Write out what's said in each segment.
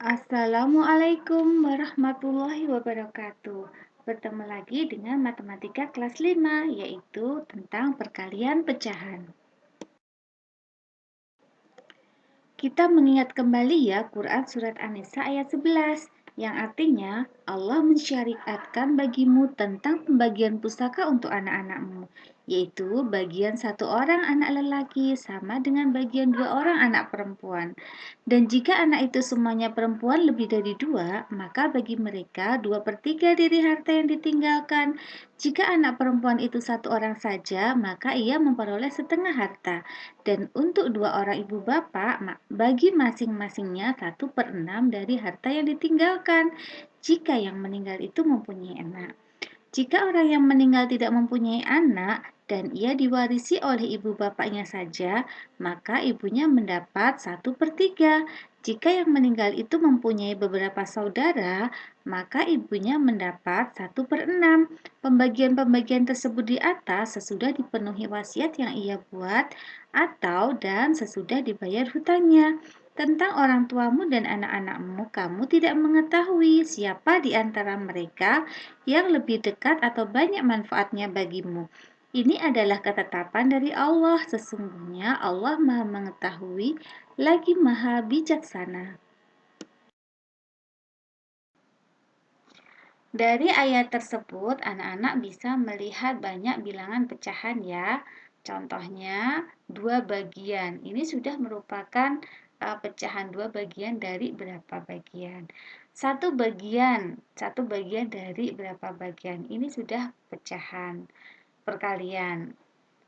Assalamualaikum warahmatullahi wabarakatuh. Bertemu lagi dengan matematika kelas 5, yaitu tentang perkalian pecahan. Kita mengingat kembali ya Quran Surat An-Nisa ayat 11, yang artinya Allah mensyariatkan bagimu tentang pembagian pusaka untuk anak-anakmu, yaitu bagian satu orang anak lelaki sama dengan bagian dua orang anak perempuan. Dan jika anak itu semuanya perempuan lebih dari dua, maka bagi mereka 2/3 dari harta yang ditinggalkan. Jika anak perempuan itu satu orang saja, maka ia memperoleh setengah harta. Dan untuk dua orang ibu bapak, bagi masing-masingnya 1/6 dari harta yang ditinggalkan. Jika yang meninggal itu mempunyai anak. Jika orang yang meninggal tidak mempunyai anak dan ia diwarisi oleh ibu bapaknya saja, maka ibunya mendapat 1/3. Jika yang meninggal itu mempunyai beberapa saudara, maka ibunya mendapat 1/6. Pembagian-pembagian tersebut di atas sesudah dipenuhi wasiat yang ia buat atau dan sesudah dibayar hutangnya. Tentang orang tuamu dan anak-anakmu, kamu tidak mengetahui siapa di antara mereka yang lebih dekat atau banyak manfaatnya bagimu. Ini adalah ketetapan dari Allah. Sesungguhnya Allah Maha Mengetahui lagi Maha Bijaksana. Dari ayat tersebut, anak-anak bisa melihat banyak bilangan pecahan ya. Contohnya, dua bagian. Ini sudah merupakan pecahan dua bagian dari berapa bagian. Satu bagian dari berapa bagian. Ini sudah pecahan perkalian.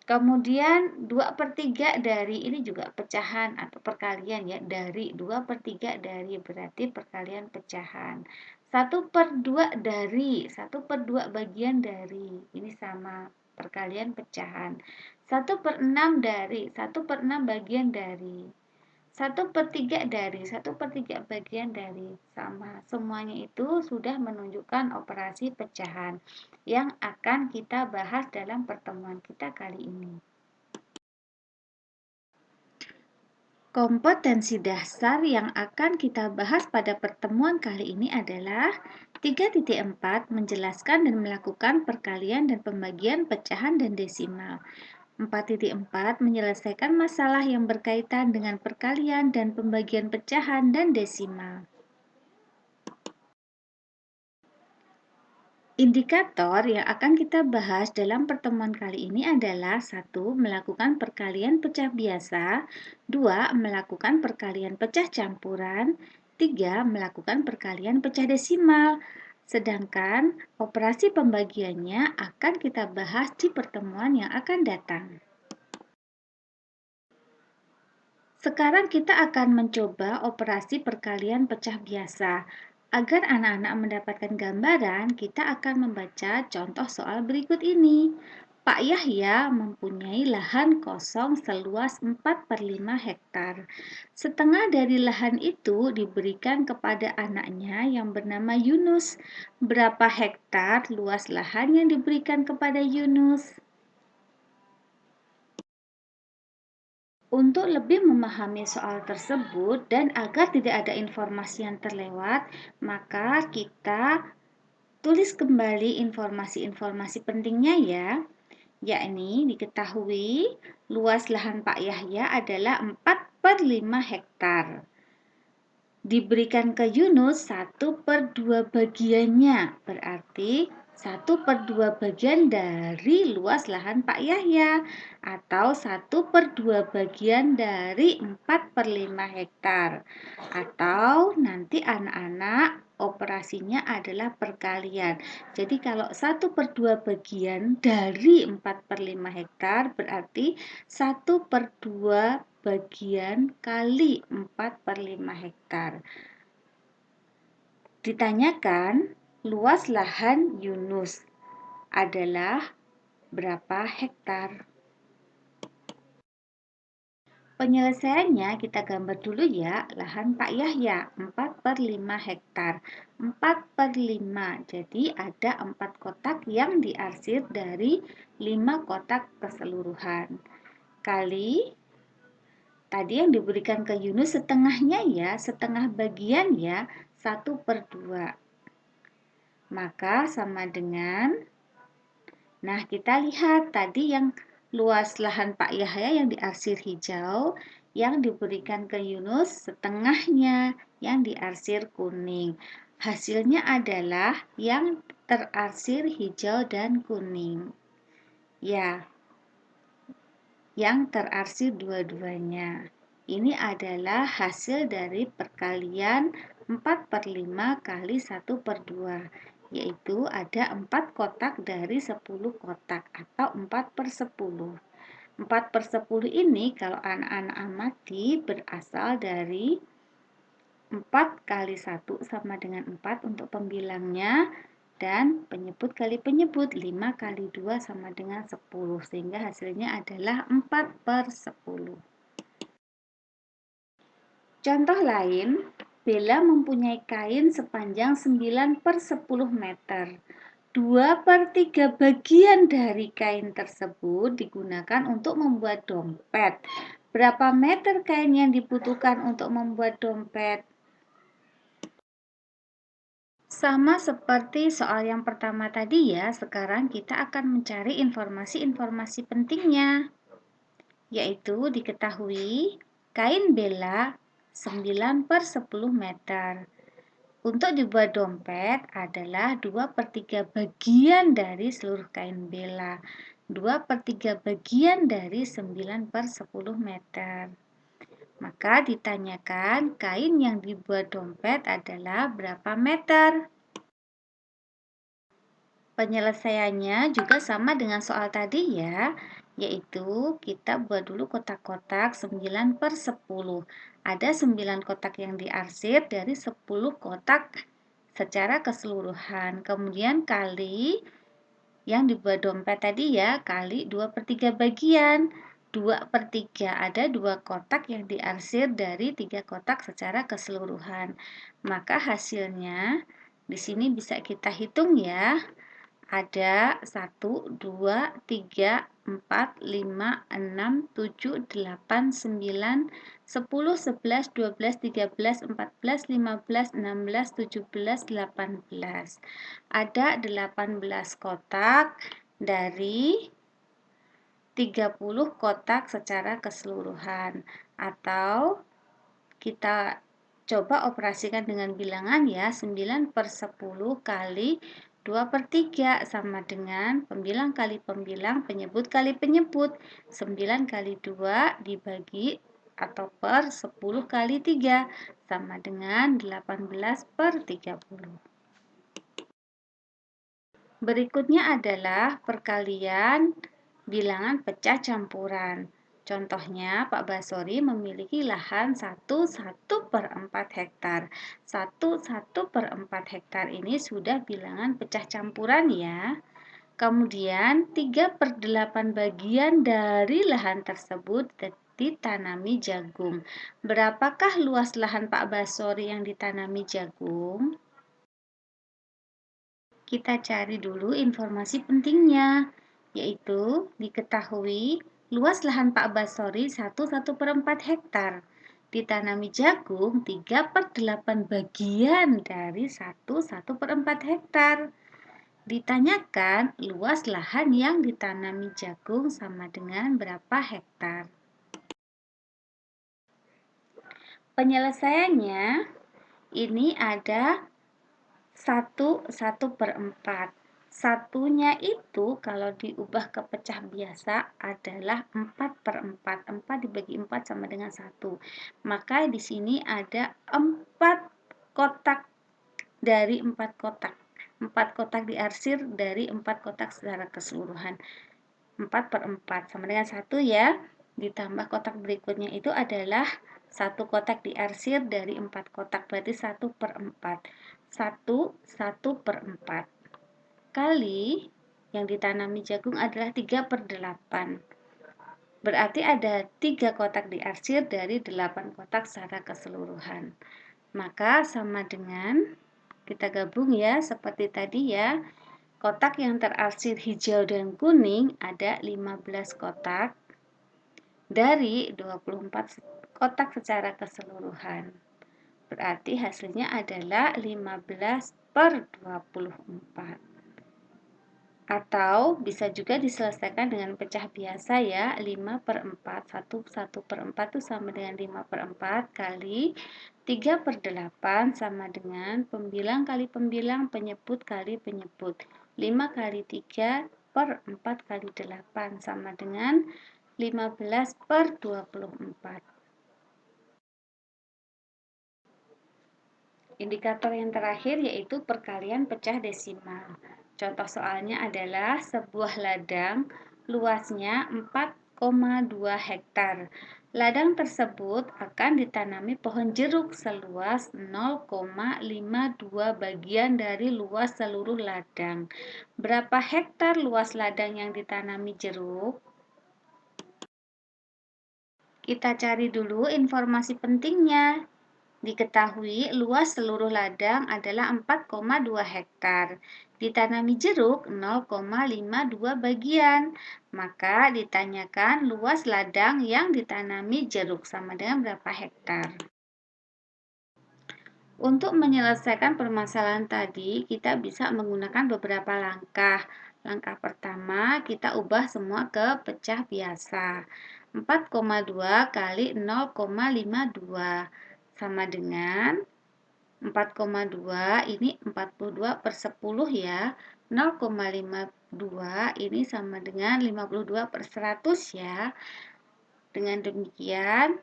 Kemudian 2/3 dari ini juga pecahan atau perkalian ya, dari 2/3 dari berarti perkalian pecahan. 1/2 dari 1/2 bagian dari ini sama perkalian pecahan. 1/6 dari 1/6 bagian dari 1/3 dari 1/3 bagian dari sama. Semuanya itu sudah menunjukkan operasi pecahan yang akan kita bahas dalam pertemuan kita kali ini. Kompetensi dasar yang akan kita bahas pada pertemuan kali ini adalah 3.4 menjelaskan dan melakukan perkalian dan pembagian pecahan dan desimal. 4.4 menyelesaikan masalah yang berkaitan dengan perkalian dan pembagian pecahan dan desimal. Indikator yang akan kita bahas dalam pertemuan kali ini adalah 1. Melakukan perkalian pecah biasa, 2. Melakukan perkalian pecah campuran, 3. Melakukan perkalian pecah desimal. Sedangkan operasi pembagiannya akan kita bahas di pertemuan yang akan datang. Sekarang kita akan mencoba operasi perkalian pecah biasa. Agar anak-anak mendapatkan gambaran, kita akan membaca contoh soal berikut ini. Pak Yahya mempunyai lahan kosong seluas 4/5 hektar. Setengah dari lahan itu diberikan kepada anaknya yang bernama Yunus. Berapa hektar luas lahan yang diberikan kepada Yunus? Untuk lebih memahami soal tersebut dan agar tidak ada informasi yang terlewat, maka kita tulis kembali informasi-informasi pentingnya ya. Yakni diketahui luas lahan Pak Yahya adalah 4/5 hektar. Diberikan ke Yunus 1/2 bagiannya, berarti 1/2 bagian dari luas lahan Pak Yahya atau 1/2 bagian dari 4/5 hektar. Atau nanti anak-anak operasinya adalah perkalian. Jadi kalau 1/2 bagian dari 4/5 hektar berarti 1/2 bagian kali 4/5 hektar. Ditanyakan luas lahan Yunus adalah berapa hektar. Penyelesaiannya kita gambar dulu ya, lahan Pak Yahya 4/5 hektar. 4/5, jadi ada 4 kotak yang diarsir dari 5 kotak keseluruhan. Kali Tadi yang diberikan ke Yunus setengahnya ya, setengah bagian ya, 1/2. Maka sama dengan, nah kita lihat tadi yang luas lahan Pak Yahya yang diarsir hijau, yang diberikan ke Yunus setengahnya yang diarsir kuning. Hasilnya adalah yang terarsir hijau dan kuning. Ya, yang terarsir dua-duanya. Ini adalah hasil dari perkalian 4/5 kali 1/2, yaitu ada 4 kotak dari 10 kotak atau 4/10. 4/10 ini kalau anak-anak amati berasal dari 4 kali 1 sama dengan 4 untuk pembilangnya, dan penyebut kali penyebut 5 kali 2 sama dengan 10, sehingga hasilnya adalah 4/10. Contoh lain, Bella mempunyai kain sepanjang 9/10 meter. 2/3 bagian dari kain tersebut digunakan untuk membuat dompet. Berapa meter kain yang dibutuhkan untuk membuat dompet? Sama seperti soal yang pertama tadi ya, sekarang kita akan mencari informasi-informasi pentingnya, yaitu diketahui kain Bella 9/10 meter. Untuk dibuat dompet adalah 2/3 bagian dari seluruh kain Bella. 2/3 bagian dari 9/10 meter. Maka ditanyakan kain yang dibuat dompet adalah berapa meter? Penyelesaiannya juga sama dengan soal tadi ya, yaitu kita buat dulu kotak-kotak 9/10. Ada 9 kotak yang diarsir dari 10 kotak secara keseluruhan. Kemudian kali yang dibuat dompet tadi ya, kali 2/3 bagian. 2/3, ada 2 kotak yang diarsir dari 3 kotak secara keseluruhan. Maka hasilnya di sini bisa kita hitung ya. Ada 1, 2, 3, 4, 5, 6, 7, 8, 9, 10, 11, 12, 13, 14, 15, 16, 17, 18. Ada 18 kotak dari 30 kotak secara keseluruhan. Atau kita coba operasikan dengan bilangan ya, 9/10 kali 2/3 sama dengan pembilang kali pembilang, penyebut kali penyebut. 9 kali 2 dibagi atau per 10 kali 3 sama dengan 18/30. Berikutnya adalah perkalian bilangan pecah campuran. Contohnya, Pak Basori memiliki lahan 1/4 hektar. 1/4 hektar ini sudah bilangan pecah campuran ya. Kemudian 3/8 bagian dari lahan tersebut ditanami jagung. Berapakah luas lahan Pak Basori yang ditanami jagung? Kita cari dulu informasi pentingnya, yaitu diketahui luas lahan Pak Basori 1/4 hektar. Ditanami jagung 3/8 bagian dari 1/4 hektar. Ditanyakan luas lahan yang ditanami jagung sama dengan berapa hektar. Penyelesaiannya ini ada 1/4. Satunya itu kalau diubah ke pecah biasa adalah 4/4. 4 dibagi 4 sama dengan 1. Maka di sini ada 4 kotak dari 4 kotak. 4 kotak diarsir dari 4 kotak secara keseluruhan. 4/4 sama dengan 1 ya. Ditambah kotak berikutnya itu adalah 1 kotak diarsir dari 4 kotak, berarti 1/4. 1/4 kali yang ditanami jagung adalah 3/8. Berarti ada 3 kotak diarsir dari 8 kotak secara keseluruhan. Maka sama dengan, kita gabung ya seperti tadi ya. Kotak yang terarsir hijau dan kuning ada 15 kotak dari 24 kotak secara keseluruhan. Berarti hasilnya adalah 15/24. Atau bisa juga diselesaikan dengan pecah biasa ya, 5/4. 1/4 itu sama dengan 5/4 kali 3/8 sama dengan pembilang kali pembilang, penyebut kali penyebut. 5 kali 3/4 kali 8 sama dengan 15/24. Indikator yang terakhir yaitu perkalian pecah desimal. Contoh soalnya adalah sebuah ladang luasnya 4,2 hektar. Ladang tersebut akan ditanami pohon jeruk seluas 0,52 bagian dari luas seluruh ladang. Berapa hektar luas ladang yang ditanami jeruk? Kita cari dulu informasi pentingnya. Diketahui luas seluruh ladang adalah 4,2 hektar. Ditanami jeruk 0,52 bagian. Maka ditanyakan luas ladang yang ditanami jeruk sama dengan berapa hektar. Untuk menyelesaikan permasalahan tadi, kita bisa menggunakan beberapa langkah. Langkah pertama, kita ubah semua ke pecah biasa. 4,2 kali 0,52 sama dengan 4,2 ini 42/10 ya. 0,52 ini sama dengan 52/100 ya. Dengan demikian,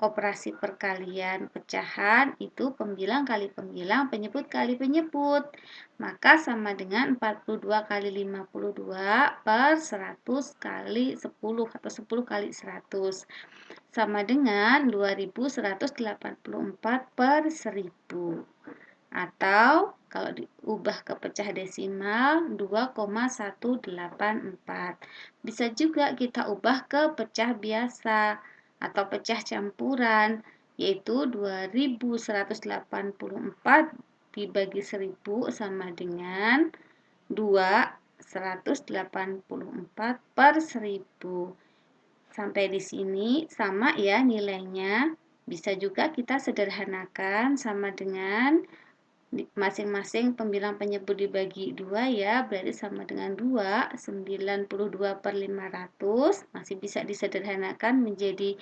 operasi perkalian pecahan itu pembilang kali pembilang, penyebut kali penyebut. Maka sama dengan 42 kali 52/100 kali 10 atau 10 kali 100. Sama dengan 2184/1000. Atau kalau diubah ke pecah desimal 2,184. Bisa juga kita ubah ke pecah biasa atau pecah campuran, yaitu 2184 dibagi 1000 sama dengan 2,184/1000. Sampai di sini sama ya nilainya. Bisa juga kita sederhanakan sama dengan masing-masing pembilang penyebut dibagi 2 ya, berarti sama dengan 2, 92/500. Masih bisa disederhanakan menjadi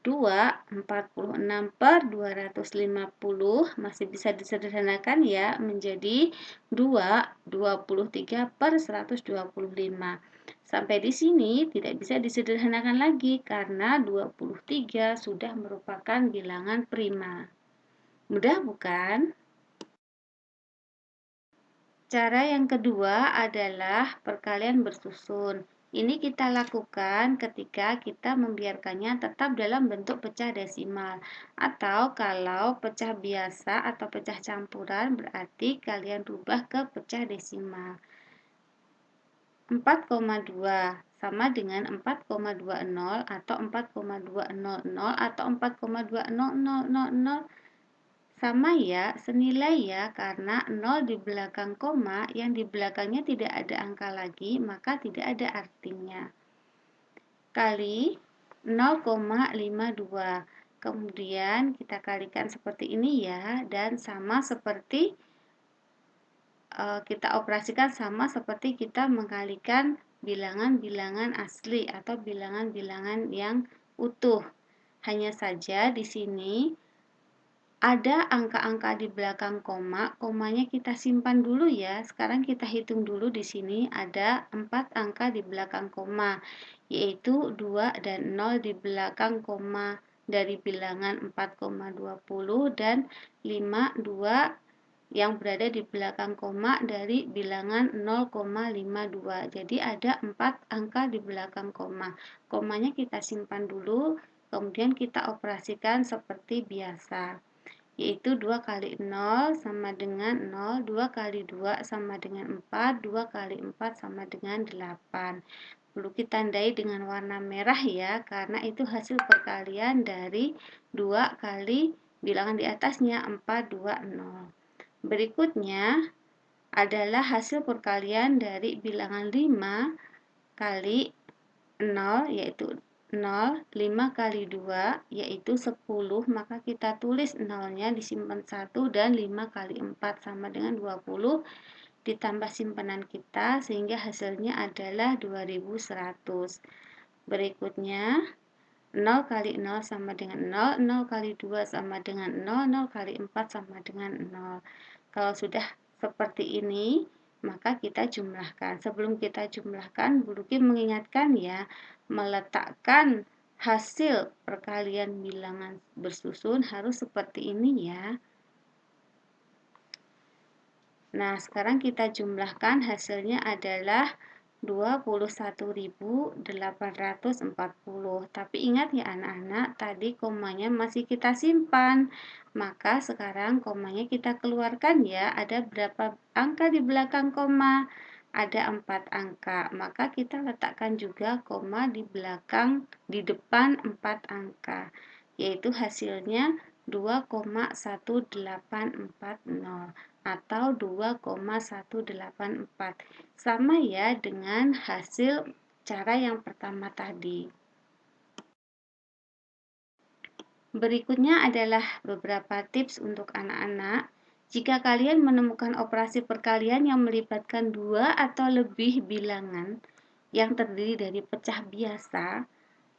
2, 46/250. Masih bisa disederhanakan ya menjadi 2, 23/125. Sampai di sini tidak bisa disederhanakan lagi karena 23 sudah merupakan bilangan prima. Mudah bukan? Cara yang kedua adalah perkalian bersusun. Ini kita lakukan ketika kita membiarkannya tetap dalam bentuk pecah desimal. Atau kalau pecah biasa atau pecah campuran berarti kalian rubah ke pecah desimal. 4,2 sama dengan 4,20 atau 4,200 atau 4,20000 sama ya, senilai ya, karena 0 di belakang koma, yang di belakangnya tidak ada angka lagi, maka tidak ada artinya. Kali 0,52. Kemudian kita kalikan seperti ini ya, dan sama seperti kita operasikan sama seperti kita mengkalikan bilangan-bilangan asli atau bilangan-bilangan yang utuh. Hanya saja di sini ada angka-angka di belakang koma, komanya kita simpan dulu ya. Sekarang kita hitung dulu di sini ada 4 angka di belakang koma, yaitu 2 dan 0 di belakang koma dari bilangan 4,20 dan 5, 2 yang berada di belakang koma dari bilangan 0,52. Jadi ada 4 angka di belakang koma. Komanya kita simpan dulu, kemudian kita operasikan seperti biasa, yaitu 2 kali 0 sama dengan 0, 2 kali 2 sama dengan 4, 2 kali 4 sama dengan 8. Perlu kita tandai dengan warna merah ya, karena itu hasil perkalian dari 2 kali bilangan di atasnya 4, 2, 0. Berikutnya adalah hasil perkalian dari bilangan 5 kali 0, yaitu 0, 5 kali 2 yaitu 10, maka kita tulis 0-nya disimpan 1 dan 5 kali 4 sama dengan 20 ditambah simpanan kita sehingga hasilnya adalah 2100. Berikutnya 0 kali 0 sama dengan 0, 0 kali 2 sama dengan 0, 0 kali 4 sama dengan 0. Kalau sudah seperti ini, maka kita jumlahkan. Sebelum kita jumlahkan, Bu Luki mengingatkan ya, meletakkan hasil perkalian bilangan bersusun harus seperti ini ya. Nah, sekarang kita jumlahkan, hasilnya adalah 21.840. Tapi ingat ya anak-anak, tadi komanya masih kita simpan. Maka sekarang komanya kita keluarkan ya. Ada berapa angka di belakang koma? Ada 4 angka. Maka kita letakkan juga koma di belakang, di depan 4 angka. Yaitu hasilnya 2,1840 atau 2,184. Sama ya dengan hasil cara yang pertama tadi. Berikutnya adalah beberapa tips untuk anak-anak. Jika kalian menemukan operasi perkalian yang melibatkan 2 atau lebih bilangan yang terdiri dari pecah biasa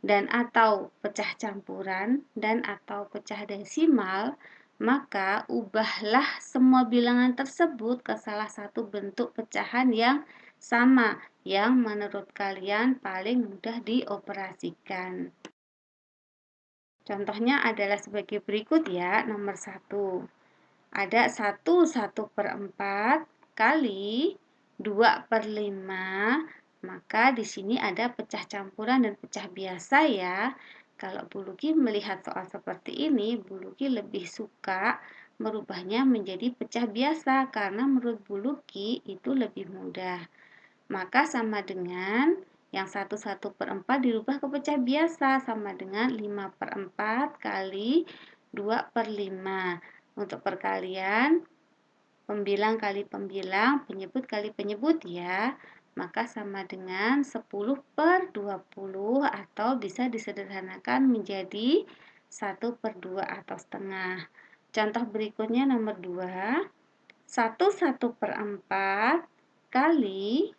dan atau pecah campuran dan atau pecah desimal, maka ubahlah semua bilangan tersebut ke salah satu bentuk pecahan yang sama yang menurut kalian paling mudah dioperasikan. Contohnya adalah sebagai berikut ya. Nomor 1. Ada 1/4 kali 2/5. Maka di sini ada pecah campuran dan pecah biasa ya. Kalau Bu Luki melihat soal seperti ini, Bu Luki lebih suka merubahnya menjadi pecah biasa karena menurut Bu Luki itu lebih mudah. Maka sama dengan yang 1/4 dirubah ke pecah biasa sama dengan 5/4 kali 2/5. Untuk perkalian pembilang kali pembilang, penyebut kali penyebut ya. Maka sama dengan 10/20 atau bisa disederhanakan menjadi 1/2 atau setengah. Contoh berikutnya nomor 2. 1/4 kali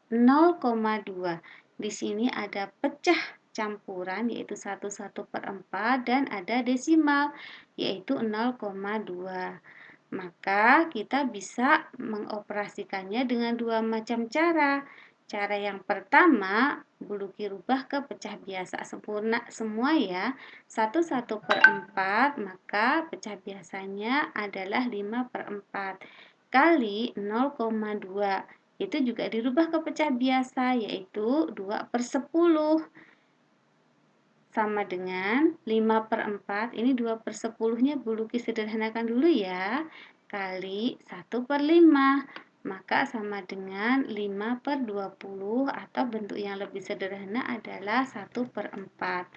0,2. Di sini ada pecah campuran yaitu 1/4 dan ada desimal yaitu 0,2. Maka kita bisa mengoperasikannya dengan dua macam cara. Cara yang pertama, Bu Luki rubah ke pecah biasa sempurna semua ya. 1/4, maka pecah biasanya adalah 5/4 kali 0,2. Itu juga dirubah ke pecah biasa yaitu 2/10 sama dengan 5/4. Ini 2/10-nya Bu Luki sederhanakan dulu ya. Kali 1/5. Maka sama dengan 5/20 atau bentuk yang lebih sederhana adalah 1/4.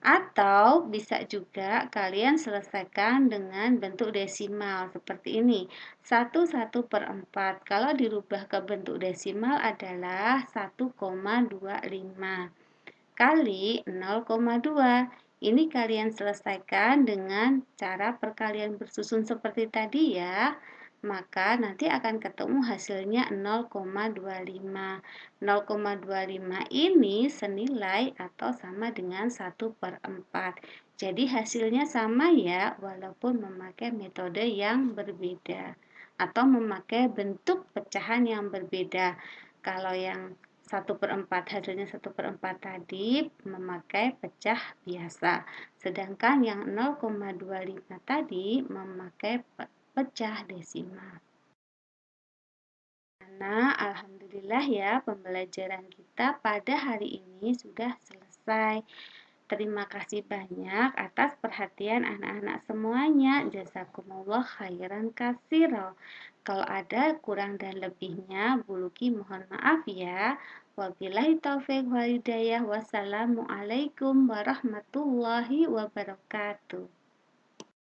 Atau bisa juga kalian selesaikan dengan bentuk desimal seperti ini. 1/4 kalau dirubah ke bentuk desimal adalah 1,25 kali 0,2. Ini kalian selesaikan dengan cara perkalian bersusun seperti tadi ya. Maka nanti akan ketemu hasilnya 0,25. 0,25 ini senilai atau sama dengan 1/4. Jadi hasilnya sama ya, walaupun memakai metode yang berbeda atau memakai bentuk pecahan yang berbeda. Kalau yang 1/4 hasilnya 1/4 tadi memakai pecah biasa. Sedangkan yang 0,25 tadi memakai pecah desimal. Nah, alhamdulillah ya pembelajaran kita pada hari ini sudah selesai. Terima kasih banyak atas perhatian anak-anak semuanya. Jazakumullah khairan katsira. Kalau ada kurang dan lebihnya, Bu Luki mohon maaf ya. Wabillahi taufiq wal hidayah. Wassalamualaikum warahmatullahi wabarakatuh.